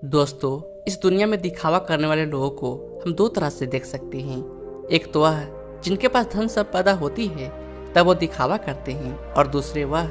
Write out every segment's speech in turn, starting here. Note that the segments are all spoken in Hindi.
दोस्तों, इस दुनिया में दिखावा करने वाले लोगों को हम दो तरह से देख सकते हैं। एक तो वह जिनके पास धन संपदा होती है तब वो दिखावा करते हैं, और दूसरे वह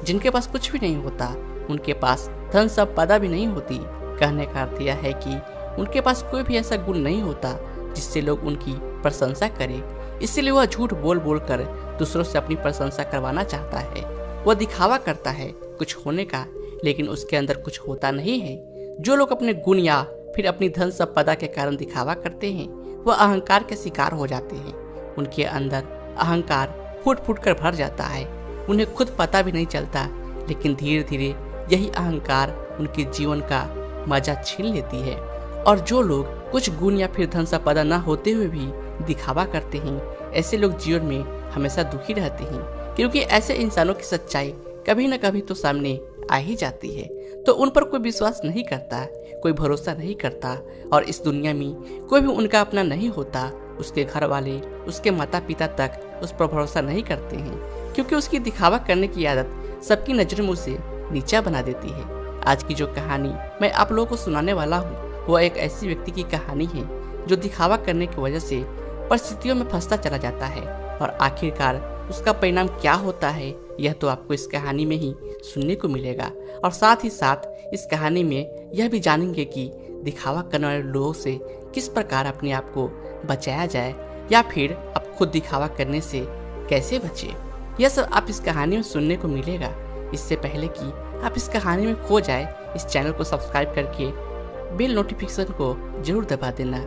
जिनके पास कुछ भी नहीं होता, उनके पास धन संपदा भी नहीं होती। कहने का अर्थ यह है कि उनके पास कोई भी ऐसा गुण नहीं होता जिससे लोग उनकी प्रशंसा करें। इसीलिए वह झूठ बोल बोल कर दूसरों से अपनी प्रशंसा करवाना चाहता है। वह दिखावा करता है कुछ होने का, लेकिन उसके अंदर कुछ होता नहीं है। जो लोग अपने गुण या फिर अपनी धन संपदा के कारण दिखावा करते हैं, वह अहंकार के शिकार हो जाते हैं। उनके अंदर अहंकार फूट फूट कर भर जाता है। उन्हें खुद पता भी नहीं चलता, लेकिन धीरे धीरे यही अहंकार उनके जीवन का मजा छीन लेती है। और जो लोग कुछ गुण या फिर धन संपदा न होते हुए भी दिखावा करते हैं, ऐसे लोग जीवन में हमेशा दुखी रहते हैं, क्योंकि ऐसे इंसानों की सच्चाई कभी न कभी तो सामने आ ही जाती है। तो उन पर कोई विश्वास नहीं करता, कोई भरोसा नहीं करता, और इस दुनिया में कोई भी उनका अपना नहीं होता। उसके घर वाले, उसके माता पिता तक उस पर भरोसा नहीं करते हैं, क्योंकि उसकी दिखावा करने की आदत सबकी नजरों में उसे नीचा बना देती है। आज की जो कहानी मैं आप लोगों को सुनाने वाला हूँ, वह एक ऐसी व्यक्ति की कहानी है जो दिखावा करने की वजह से परिस्थितियों में फंसता चला जाता है, और आखिरकार उसका परिणाम क्या होता है यह तो आपको इस कहानी में ही सुनने को मिलेगा। और साथ ही साथ इस कहानी में यह भी जानेंगे कि दिखावा करने वाले लोगों से किस प्रकार अपने आप को बचाया जाए, या फिर आप खुद दिखावा करने से कैसे बचे। यह सब आप इस कहानी में सुनने को मिलेगा। इससे पहले कि आप इस कहानी में खो जाए, इस चैनल को सब्सक्राइब करके बेल नोटिफिकेशन को जरूर दबा देना।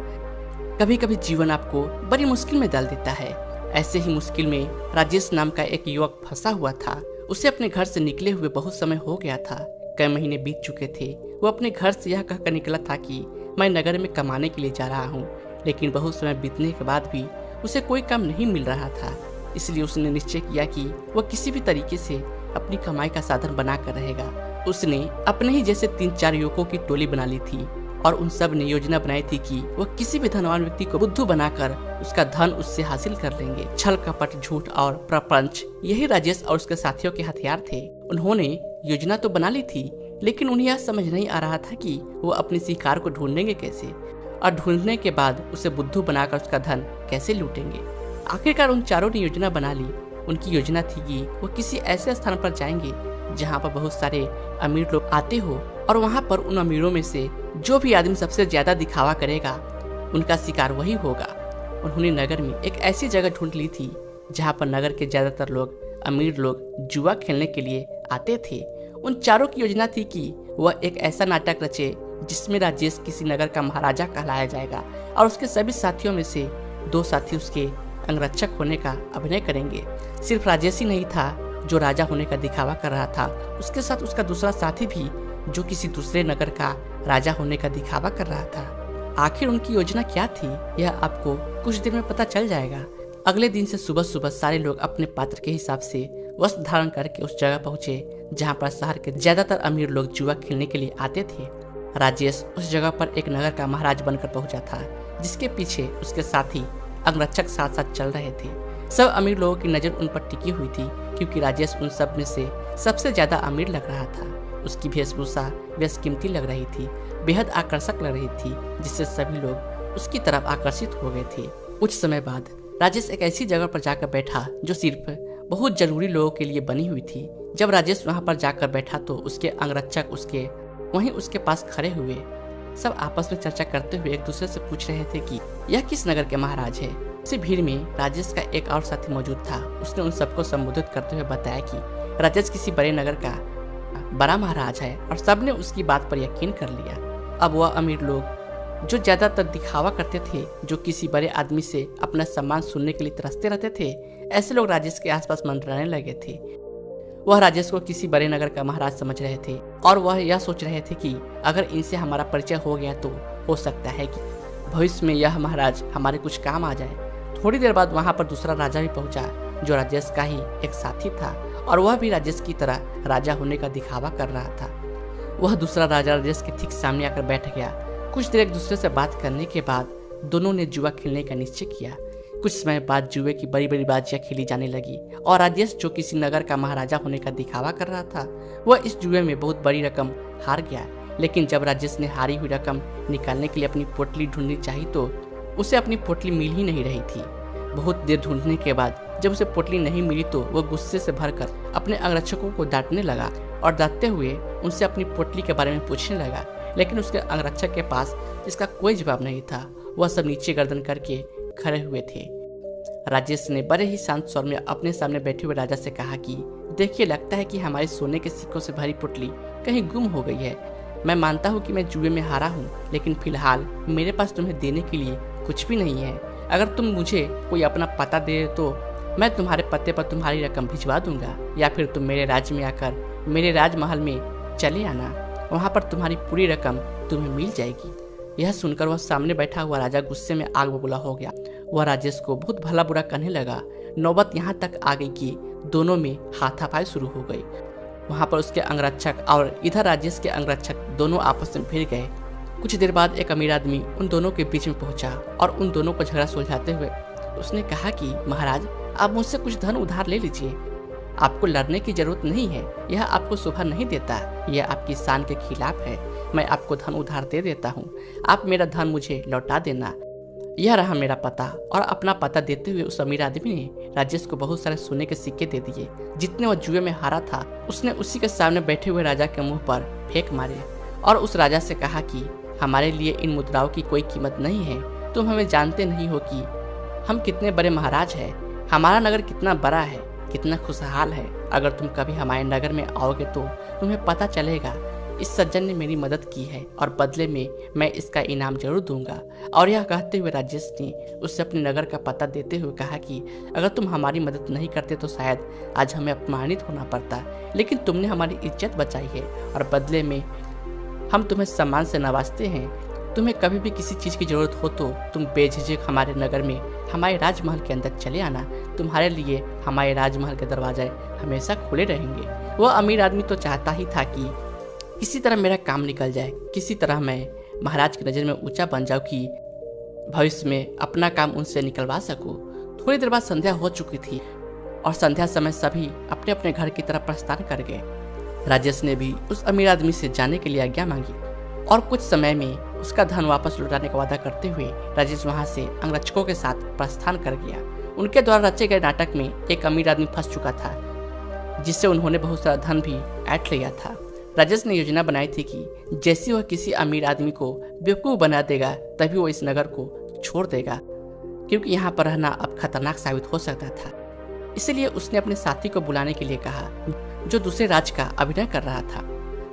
कभी कभी जीवन आपको बड़ी मुश्किल में डाल देता है। ऐसे ही मुश्किल में राजेश नाम का एक युवक फंसा हुआ था। उसे अपने घर से निकले हुए बहुत समय हो गया था। कई महीने बीत चुके थे। वो अपने घर से यह कहकर निकला था कि मैं नगर में कमाने के लिए जा रहा हूँ, लेकिन बहुत समय बीतने के बाद भी उसे कोई काम नहीं मिल रहा था। इसलिए उसने निश्चय किया कि वह किसी भी तरीके से अपनी कमाई का साधन बनाकर रहेगा। उसने अपने ही जैसे 3-4 युवकों की टोली बना ली थी, और उन सब ने योजना बनाई थी कि वह किसी भी धनवान व्यक्ति को बुद्धू बनाकर उसका धन उससे हासिल कर लेंगे। छल कपट, झूठ और प्रपंच, यही राजेश और उसके साथियों के हथियार थे। उन्होंने योजना तो बना ली थी, लेकिन उन्हें यह समझ नहीं आ रहा था कि वो अपने शिकार को ढूंढेंगे कैसे, और ढूंढने के बाद उसे बुद्धू बनाकर उसका धन कैसे लूटेंगे। आखिरकार उन चारों ने योजना बना ली। उनकी योजना थी कि वो किसी ऐसे स्थान पर जाएंगे जहाँ पर बहुत सारे अमीर लोग आते हो, और वहाँ पर उन अमीरों में से जो भी आदमी सबसे ज्यादा दिखावा करेगा, उनका शिकार वही होगा। उन्होंने नगर में एक ऐसी जगह ढूंढ ली थी जहाँ पर नगर के ज्यादातर लोग, अमीर लोग जुआ खेलने के लिए आते थे। उन चारों की योजना थी कि वह एक ऐसा नाटक रचे जिसमें राजेश किसी नगर का महाराजा कहलाया जाएगा, और उसके सभी साथियों में से 2 साथी उसके अंगरक्षक होने का अभिनय करेंगे। सिर्फ राजेश ही नहीं था जो राजा होने का दिखावा कर रहा था, उसके साथ उसका दूसरा साथी भी जो किसी दूसरे नगर का राजा होने का दिखावा कर रहा था। आखिर उनकी योजना क्या थी, यह आपको कुछ देर में पता चल जाएगा। अगले दिन से सुबह सुबह सारे लोग अपने पात्र के हिसाब से वस्त्र धारण करके उस जगह पहुंचे जहां पर शहर के ज्यादातर अमीर लोग जुआ खेलने के लिए आते थे। राजेश उस जगह पर एक नगर का महाराज बनकर पहुंचा था, जिसके पीछे उसके साथी अंगरक्षक साथ साथ चल रहे थे। सब अमीर लोगों की नजर उन पर टिकी हुई थी, क्योंकि राजेश उन सब में से सबसे ज्यादा अमीर लग रहा था। उसकी वेशभूषा बेशकीमती लग रही थी, बेहद आकर्षक लग रही थी, जिससे सभी लोग उसकी तरफ आकर्षित हो गए थे। कुछ समय बाद राजेश एक ऐसी जगह पर जाकर बैठा जो सिर्फ बहुत जरूरी लोगों के लिए बनी हुई थी। जब राजेश वहां पर जाकर बैठा तो उसके अंगरक्षक उसके पास खड़े हुए। सब आपस में चर्चा करते हुए एक दूसरे से पूछ रहे थे कि यह किस नगर के महाराज है। इसी भीड़ में राजेश का एक और साथी मौजूद था। उसने उन सबको संबोधित करते हुए बताया कि राजेश किसी बड़े नगर का बड़ा महाराज है, और सबने उसकी बात पर यकीन कर लिया। अब वह अमीर लोग जो ज्यादातर दिखावा करते थे, जो किसी बड़े आदमी से अपना सम्मान सुनने के लिए तरसते रहते थे, ऐसे लोग राजेश के आसपास मंडराने लगे थे। वह राजेश को किसी बड़े नगर का महाराज समझ रहे थे, और वह यह सोच रहे थे कि अगर इनसे हमारा परिचय हो गया तो हो सकता है कि भविष्य में यह महाराज हमारे कुछ काम आ जाए। थोड़ी देर बाद वहां पर दूसरा राजा भी पहुंचा, जो राजेश का ही एक साथी था, और वह भी राजेश की तरह राजा होने का दिखावा कर रहा था। वह दूसरा राजा राजेश के ठीक सामने आकर बैठ गया। कुछ देर एक दूसरे से बात करने के बाद दोनों ने जुआ खेलने का निश्चय किया। कुछ समय बाद जुए की बड़ी बड़ी बाजियां खेली जाने लगी, और राजेश जो किसी नगर का महाराजा होने का दिखावा कर रहा था, वह इस जुए में बहुत बड़ी रकम हार गया। लेकिन जब राजेश ने हारी हुई रकम निकालने के लिए अपनी पोटली ढूंढनी चाहिए तो उसे अपनी पोटली मिल ही नहीं रही थी। बहुत देर ढूंढने के बाद जब उसे पोटली नहीं मिली तो वह गुस्से से भरकर अपने अंगरक्षकों को डांटने लगा और डांटते हुए उनसे अपनी पोटली के बारे में पूछने लगा। लेकिन उसके अंगरक्षक के पास इसका कोई जवाब नहीं था। वह सब नीचे गर्दन करके खड़े हुए थे। राजेश ने बड़े ही शांत स्वर में अपने सामने बैठे हुए राजा से कहा कि देखिए, लगता है कि हमारे सोने के सिक्कों से भरी पोटली कहीं गुम हो गई है। मैं मानता हूँ कि मैं जुए में हारा हूँ, लेकिन फिलहाल मेरे पास तुम्हें देने के लिए कुछ भी नहीं है। अगर तुम मुझे कोई अपना पता दे तो मैं तुम्हारे पते पर तुम्हारी रकम भिजवा दूंगा, या फिर तुम मेरे राज्य में आकर मेरे राजमहल में चले आना। वहाँ पर तुम्हारी पूरी रकम तुम्हें मिल जाएगी। यह सुनकर वह सामने बैठा हुआ राजा गुस्से में आग बबूला हो गया। वह राजेश को बहुत भला बुरा कहने लगा। नौबत यहाँ तक आ गई कि दोनों में हाथापाई शुरू हो गई। वहाँ पर उसके अंगरक्षक और इधर राजेश के अंगरक्षक दोनों आपस में भिड़ गए। कुछ देर बाद एक अमीर आदमी उन दोनों के बीच में पहुंचा और उन दोनों को झगड़ा सुलझाते हुए उसने कहा कि महाराज, आप मुझसे कुछ धन उधार ले लीजिए। आपको लड़ने की जरूरत नहीं है, यह आपको शोभा नहीं देता, यह आपकी शान के खिलाफ है। मैं आपको धन उधार दे देता हूँ, आप मेरा धन मुझे लौटा देना। यह रहा मेरा पता। और अपना पता देते हुए उस अमीर आदमी ने राजेश को बहुत सारे सोने के सिक्के दे दिए। जितने वह जुए में हारा था उसने उसी के सामने बैठे हुए राजा के मुंह पर फेंक मारे और उस राजा से कहा कि हमारे लिए इन मुद्राओं की कोई कीमत नहीं है। तुम हमें जानते नहीं हो कि हम कितने बड़े महाराज हैं, हमारा नगर कितना बड़ा है, कितना खुशहाल है। अगर तुम कभी हमारे नगर में आओगे तो तुम्हें पता चलेगा। इस सज्जन ने मेरी मदद की है और बदले में मैं इसका इनाम जरूर दूंगा। और यह कहते हुए राजेश ने उससे अपने नगर का पता देते हुए कहा कि अगर तुम हमारी मदद नहीं करते तो शायद आज हमें अपमानित होना पड़ता, लेकिन तुमने हमारी इज्जत बचाई है और बदले में हम तुम्हें सम्मान से नवाजते हैं। तुम्हें कभी भी किसी चीज़ की जरूरत हो तो तुम बेझिझक हमारे नगर में हमारे राजमहल के अंदर चले आना। तुम्हारे लिए हमारे राजमहल के दरवाजे हमेशा खुले रहेंगे। वह अमीर आदमी तो चाहता ही था कि किसी तरह मेरा काम निकल जाए, किसी तरह मैं महाराज की नज़र में ऊंचा बन जाऊं कि भविष्य में अपना काम उनसे निकलवा सकूं। थोड़ी देर बाद संध्या हो चुकी थी और संध्या समय सभी अपने अपने घर की तरफ प्रस्थान कर गए। राजेश ने भी उस अमीर आदमी से जाने के लिए आज्ञा मांगी और कुछ समय में उसका धन वापस लौटाने का वादा करते हुए राजेश वहां से अंगरक्षकों के साथ प्रस्थान कर गया। उनके द्वारा रचे गए नाटक में एक अमीर आदमी फंस चुका था, जिससे उन्होंने बहुत सारा धन भी ऐंठ लिया था। राजेश ने योजना बनाई थी कि जैसे वह किसी अमीर आदमी को बेवकूफ़ बना देगा तभी वो इस नगर को छोड़ देगा, क्योंकि यहाँ पर रहना अब खतरनाक साबित हो सकता था। इसलिए उसने अपने साथी को बुलाने के लिए कहा, जो दूसरे राज का अभिनय कर रहा था,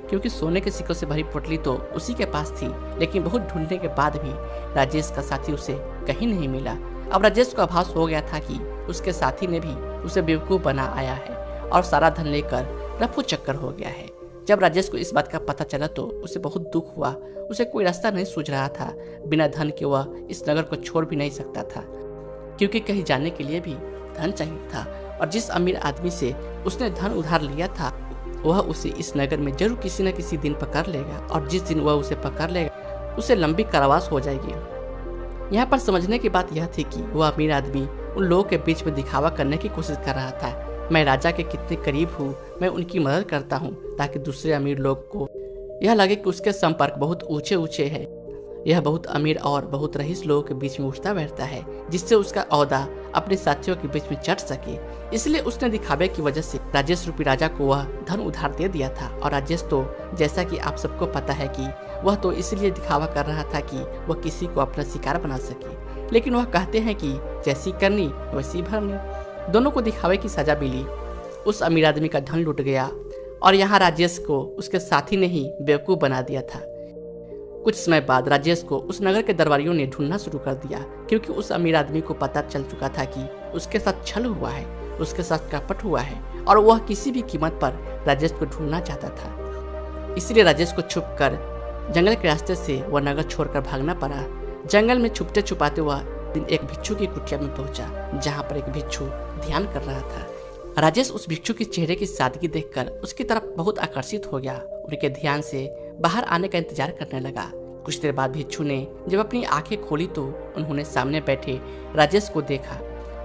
क्योंकि सोने के सिक्कों से भरी पोटली तो उसी के पास थी। लेकिन बहुत ढूंढने के बाद भी राजेश का साथी उसे कहीं नहीं मिला। अब राजेश को आभास हो गया था कि उसके साथी ने भी उसे बेवकूफ़ बना आया है और सारा धन लेकर रफू चक्कर हो गया है। जब राजेश को इस बात का पता चला तो उसे बहुत दुख हुआ। उसे कोई रास्ता नहीं सूझ रहा था। बिना धन के वह इस नगर को छोड़ भी नहीं सकता था, क्योंकि कहीं जाने के लिए भी धन चाहिए था। और जिस अमीर आदमी से उसने धन उधार लिया था वह उसे इस नगर में जरूर किसी न किसी दिन पकड़ लेगा, और जिस दिन वह उसे पकड़ लेगा उसे लंबी कारावास हो जाएगी। यहाँ पर समझने की बात यह थी कि वह अमीर आदमी उन लोगों के बीच में दिखावा करने की कोशिश कर रहा था। मैं राजा के कितने करीब हूँ, मैं उनकी मदद करता हूँ, ताकि दूसरे अमीर लोग को यह लगे कि उसके संपर्क बहुत ऊंचे ऊंचे हैं। यह बहुत अमीर और बहुत रईस लोगों के बीच में उठता बैठता है, जिससे उसका ओहदा अपने साथियों के बीच में चढ़ सके। इसलिए उसने दिखावे की वजह से राजेश रूपी राजा को वह धन उधार दे दिया था। और राजेश तो जैसा कि आप सबको पता है कि वह तो इसलिए दिखावा कर रहा था कि वह किसी को अपना शिकार बना सके। लेकिन वह कहते हैं कि जैसी करनी वैसी भरनी। दोनों को दिखावे की सजा मिली। उस अमीर आदमी का धन लुट गया और यहाँ राजेश को उसके साथी ने ही बेवकूफ़ बना दिया था। कुछ समय बाद राजेश को उस नगर के दरबारियों ने ढूंढना शुरू कर दिया, क्योंकि उस अमीर आदमी को पता चल चुका था कि उसके साथ छल हुआ है, उसके साथ कपट हुआ है, और वह किसी भी कीमत पर राजेश को ढूंढना चाहता था। इसलिए राजेश को छुपकर जंगल के रास्ते से वह नगर छोड़कर भागना पड़ा। जंगल में छुपते छुपाते वह दिन एक भिक्षु की कुटिया में पहुंचा, जहाँ पर एक भिक्षु ध्यान कर रहा था। राजेश उस भिक्षु के चेहरे की सादगी देखकर उसकी तरफ बहुत आकर्षित हो गया। उनके ध्यान से बाहर आने का इंतजार करने लगा। कुछ देर बाद भिक्षु ने जब अपनी आंखें खोली तो उन्होंने सामने बैठे राजेश को देखा।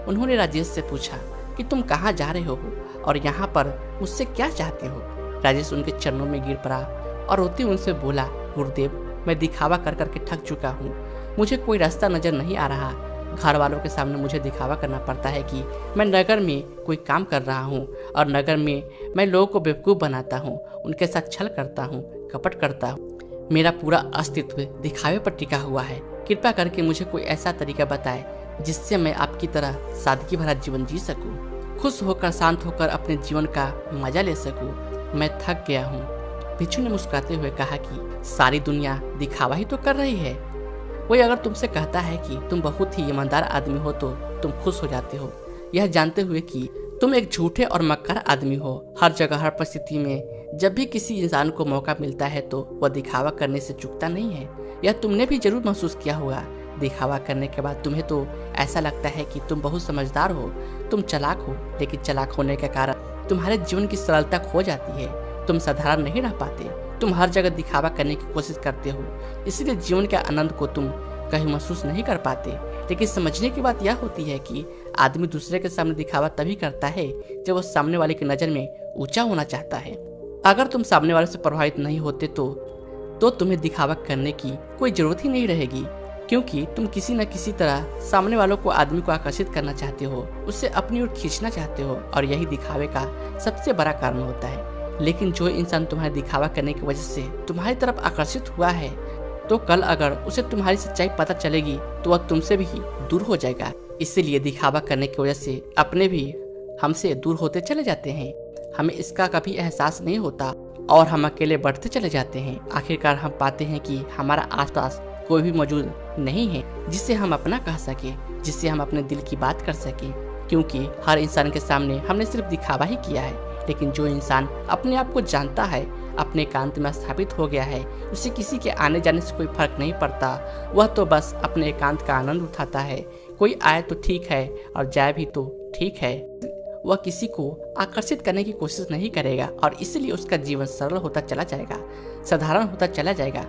उन्होंने राजेश से पूछा कि तुम कहाँ जा रहे हो और यहाँ पर मुझसे क्या चाहते हो। राजेश उनके चरणों में गिर पड़ा और रोते उनसे बोला, गुरुदेव, मैं दिखावा कर करके थक चुका हूँ। मुझे कोई रास्ता नजर नहीं आ रहा। घर वालों के सामने मुझे दिखावा करना पड़ता है कि मैं नगर में कोई काम कर रहा हूँ और नगर में मैं लोगों को बेवकूफ़ बनाता हूँ, उनके साथ छल करता हूँ, कपट करता हूँ। मेरा पूरा अस्तित्व दिखावे पर टिका हुआ है। कृपया करके मुझे कोई ऐसा तरीका बताएं जिससे मैं आपकी तरह सादगी भरा जीवन जी सकूं, खुश होकर शांत होकर अपने जीवन का मजा ले सकूं। मैं थक गया हूँ। भिक्षु ने मुस्कुराते हुए कहा कि सारी दुनिया दिखावा ही तो कर रही है। कोई अगर तुमसे कहता है कि तुम बहुत ही ईमानदार आदमी हो तो तुम खुश हो जाते हो, यह जानते हुए कि तुम एक झूठे और मक्कार आदमी हो। हर जगह हर परिस्थिति में जब भी किसी इंसान को मौका मिलता है तो वह दिखावा करने से चूकता नहीं है। यह तुमने भी जरूर महसूस किया होगा। दिखावा करने के बाद तुम्हें तो ऐसा लगता है कि तुम बहुत समझदार हो, तुम चालाक हो, लेकिन चालाक होने के कारण तुम्हारे जीवन की सरलता खो जाती है। तुम साधारण नहीं रह पाते। तुम हर जगह दिखावा करने की कोशिश करते हो, इसलिए जीवन के आनंद को तुम कहीं महसूस नहीं कर पाते। लेकिन समझने की बात यह होती है कि आदमी दूसरे के सामने दिखावा तभी करता है जब वो सामने वाले की नज़र में ऊंचा होना चाहता है। अगर तुम सामने वाले से प्रभावित नहीं होते तो तुम्हें दिखावा करने की कोई जरूरत ही नहीं रहेगी, क्योंकि तुम किसी न किसी तरह सामने वालों को आदमी को आकर्षित करना चाहते हो, उससे अपनी ओर खींचना चाहते हो, और यही दिखावे का सबसे बड़ा कारण होता है। लेकिन जो इंसान तुम्हारे दिखावा करने की वजह से तुम्हारी तरफ आकर्षित हुआ है, तो कल अगर उसे तुम्हारी सच्चाई पता चलेगी तो वह तुमसे भी दूर हो जाएगा। इसीलिए दिखावा करने की वजह से अपने भी हमसे दूर होते चले जाते हैं। हमें इसका कभी एहसास नहीं होता और हम अकेले बढ़ते चले जाते हैं। आखिरकार हम पाते हैं कि हमारा आसपास कोई भी मौजूद नहीं है जिसे हम अपना कह सके, जिससे हम अपने दिल की बात कर सके, क्योंकि हर इंसान के सामने हमने सिर्फ दिखावा ही किया है। लेकिन जो इंसान अपने आप को जानता है, अपने एकांत में स्थापित हो गया है, उसे किसी के आने जाने से कोई फर्क नहीं पड़ता। वह तो बस अपने एकांत का आनंद उठाता है। कोई आए तो ठीक है और जाए भी तो ठीक है। वह किसी को आकर्षित करने की कोशिश नहीं करेगा और इसलिए उसका जीवन सरल होता चला जाएगा, साधारण होता चला जाएगा।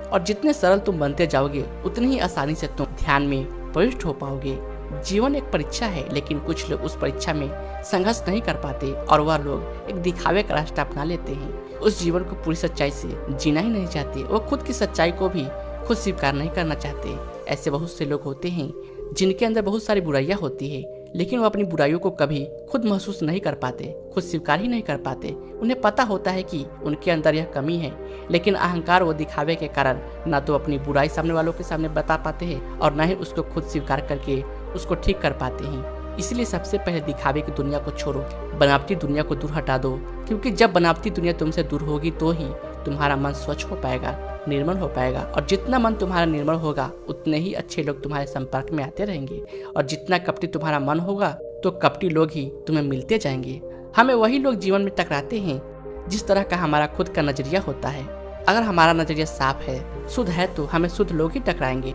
और जितने सरल तुम बनते जाओगे उतनी ही आसानी से तुम ध्यान में प्रविष्ट हो पाओगे। जीवन एक परीक्षा है, लेकिन कुछ लोग उस परीक्षा में संघर्ष नहीं कर पाते और वह लोग एक दिखावे का रास्ता अपना लेते हैं। उस जीवन को पूरी सच्चाई से जीना ही नहीं चाहते। वो खुद की सच्चाई को भी खुद स्वीकार नहीं करना चाहते। ऐसे बहुत से लोग होते हैं जिनके अंदर बहुत सारी बुराइयां होती है, लेकिन वो अपनी बुराइयों को कभी खुद महसूस नहीं कर पाते, खुद स्वीकार ही नहीं कर पाते। उन्हें पता होता है कि उनके अंदर यह कमी है, लेकिन अहंकार व दिखावे के कारण न तो अपनी बुराई सामने वालों के सामने बता पाते हैं और न ही उसको खुद स्वीकार करके उसको ठीक कर पाते हैं। इसलिए सबसे पहले दिखावे की दुनिया को छोड़ो, बनावटी दुनिया को दूर हटा दो, क्योंकि जब बनावटी दुनिया तुमसे दूर होगी तो ही तुम्हारा मन स्वच्छ हो पाएगा, निर्मल हो पाएगा। और जितना मन तुम्हारा निर्मल होगा उतने ही अच्छे लोग तुम्हारे संपर्क में आते रहेंगे, और जितना कपटी तुम्हारा मन होगा तो कपटी लोग ही तुम्हें मिलते जाएंगे। हमें वही लोग जीवन में टकराते हैं जिस तरह का हमारा खुद का नजरिया होता है। अगर हमारा नजरिया साफ है, शुद्ध है, तो हमें शुद्ध लोग ही टकराएंगे,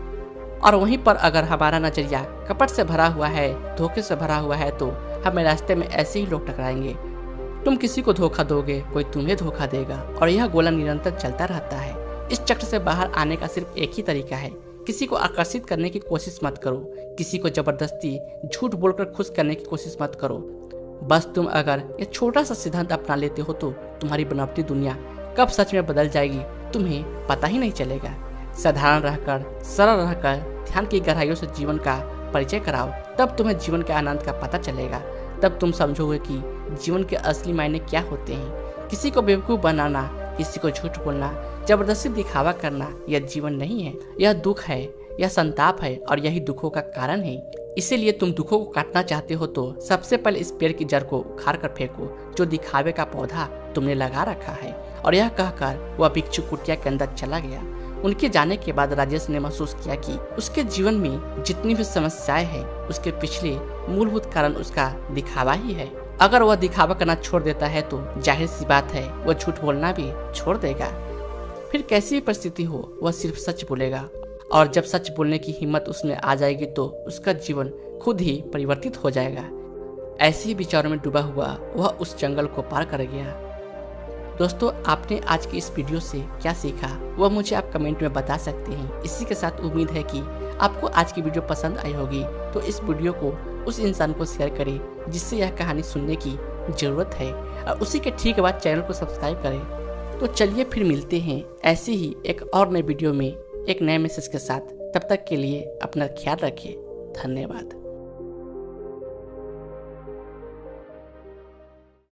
और वहीं पर अगर हमारा नजरिया कपट से भरा हुआ है, धोखे से भरा हुआ है, तो हमें रास्ते में ऐसे ही लोग टकराएंगे। तुम किसी को धोखा दोगे, कोई तुम्हें धोखा देगा, और यह गोला निरंतर चलता रहता है। इस चक्र से बाहर आने का सिर्फ एक ही तरीका है, किसी को आकर्षित करने की कोशिश मत करो, किसी को जबरदस्ती झूठ बोलकर खुश करने की कोशिश मत करो। बस तुम अगर यह छोटा सा सिद्धांत अपना लेते हो तो तुम्हारी बनावटी दुनिया कब सच में बदल जाएगी तुम्हें पता ही नहीं चलेगा। साधारण रहकर, सरल रहकर, ध्यान की गहराइयों से जीवन का परिचय कराओ, तब तुम्हें जीवन के आनंद का पता चलेगा। तब तुम समझोगे कि जीवन के असली मायने क्या होते हैं। किसी को बेवकूफ़ बनाना, किसी को झूठ बोलना, जबरदस्ती दिखावा करना, यह जीवन नहीं है, यह दुख है, यह संताप है, और यही दुखों का कारण है। इसीलिए तुम दुखों को काटना चाहते हो तो सबसे पहले इस पेड़ की जड़ को उखाड़ कर फेंको जो दिखावे का पौधा तुमने लगा रखा है। और यह कहकर वह भिक्षु कुटिया के अंदर चला गया। उनके जाने के बाद राजेश ने महसूस किया कि उसके जीवन में जितनी भी समस्याएं हैं उसके पिछले मूलभूत कारण उसका दिखावा ही है। अगर वह दिखावा करना छोड़ देता है तो जाहिर सी बात है वह झूठ बोलना भी छोड़ देगा। फिर कैसी भी परिस्थिति हो वह सिर्फ सच बोलेगा, और जब सच बोलने की हिम्मत उसमें आ जाएगी तो उसका जीवन खुद ही परिवर्तित हो जाएगा। ऐसे ही विचारों में डूबा हुआ वह उस जंगल को पार कर गया। दोस्तों, आपने आज की इस वीडियो से क्या सीखा वह मुझे आप कमेंट में बता सकते हैं। इसी के साथ उम्मीद है कि आपको आज की वीडियो पसंद आई होगी, तो इस वीडियो को उस इंसान को शेयर करें जिससे यह कहानी सुनने की जरूरत है, और उसी के ठीक बाद चैनल को सब्सक्राइब करें तो चलिए फिर मिलते हैं ऐसी ही एक और नए वीडियो में एक नए मैसेज के साथ। तब तक के लिए अपना ख्याल रखिए। धन्यवाद।